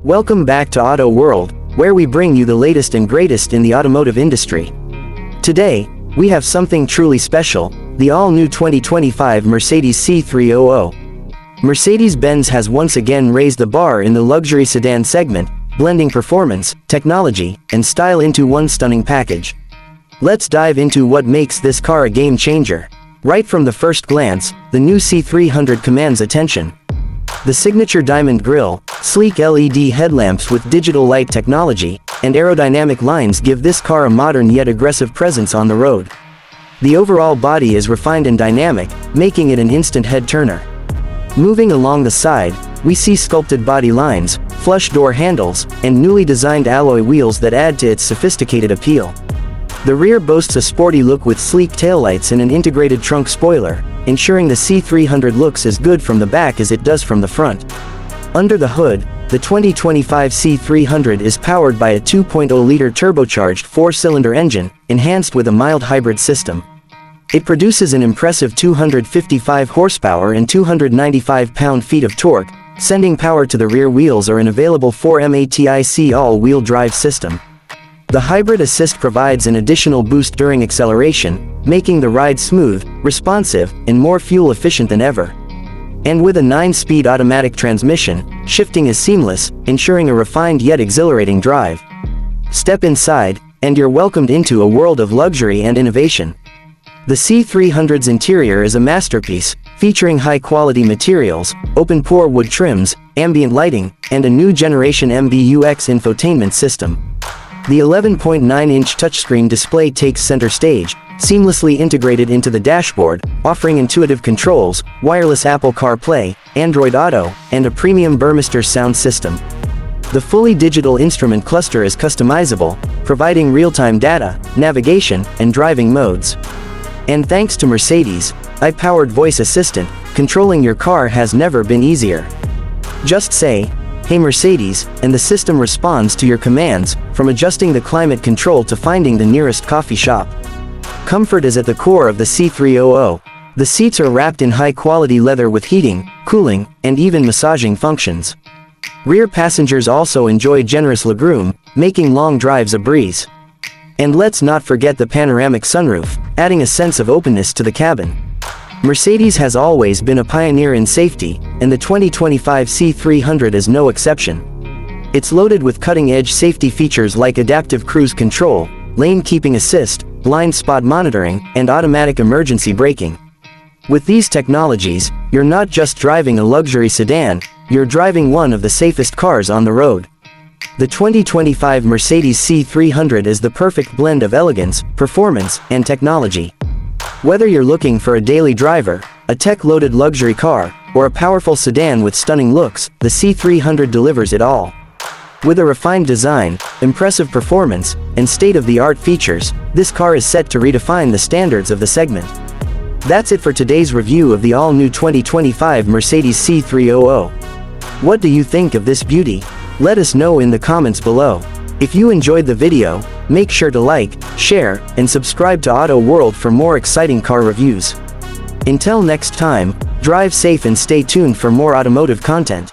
Welcome back to Auto World, where we bring you the latest and greatest in the automotive industry. Today, we have something truly special, the all-new 2025 Mercedes C300. Mercedes-Benz has once again raised the bar in the luxury sedan segment, blending performance, technology, and style into one stunning package. Let's dive into what makes this car a game-changer. Right from the first glance, the new C300 commands attention. The signature diamond grille, sleek LED headlamps with digital light technology, and aerodynamic lines give this car a modern yet aggressive presence on the road. The overall body is refined and dynamic, making it an instant head-turner. Moving along the side, we see sculpted body lines, flush door handles, and newly designed alloy wheels that add to its sophisticated appeal. The rear boasts a sporty look with sleek taillights and an integrated trunk spoiler, ensuring the C300 looks as good from the back as it does from the front. Under the hood, the 2025 C300 is powered by a 2.0-liter turbocharged four-cylinder engine, enhanced with a mild hybrid system. It produces an impressive 255 horsepower and 295 pound-feet of torque, sending power to the rear wheels or an available 4MATIC all-wheel drive system. The hybrid assist provides an additional boost during acceleration, making the ride smooth, responsive, and more fuel-efficient than ever. And with a 9-speed automatic transmission, shifting is seamless, ensuring a refined yet exhilarating drive. Step inside, and you're welcomed into a world of luxury and innovation. The C300's interior is a masterpiece, featuring high-quality materials, open-pore wood trims, ambient lighting, and a new generation MBUX infotainment system. The 11.9-inch touchscreen display takes center stage, seamlessly integrated into the dashboard, offering intuitive controls, wireless Apple CarPlay, Android Auto, and a premium Burmester sound system. The fully digital instrument cluster is customizable, providing real-time data, navigation, and driving modes. And thanks to Mercedes' AI-powered voice assistant, controlling your car has never been easier. Just say, "Hey Mercedes," and the system responds to your commands, from adjusting the climate control to finding the nearest coffee shop. Comfort is at the core of the C300. The seats are wrapped in high-quality leather with heating, cooling, and even massaging functions. Rear passengers also enjoy generous legroom, making long drives a breeze. And let's not forget the panoramic sunroof, adding a sense of openness to the cabin. Mercedes has always been a pioneer in safety, and the 2025 C300 is no exception. It's loaded with cutting-edge safety features like adaptive cruise control, lane keeping assist, blind spot monitoring, and automatic emergency braking. With these technologies, you're not just driving a luxury sedan, you're driving one of the safest cars on the road. The 2025 Mercedes C300 is the perfect blend of elegance, performance, and technology. Whether you're looking for a daily driver, a tech-loaded luxury car, or a powerful sedan with stunning looks, the C300 delivers it all. With a refined design, impressive performance, and state-of-the-art features, this car is set to redefine the standards of the segment. That's it for today's review of the all-new 2025 Mercedes C300. What do you think of this beauty? Let us know in the comments below. If you enjoyed the video, make sure to like, share, and subscribe to Auto World for more exciting car reviews. Until next time, drive safe and stay tuned for more automotive content.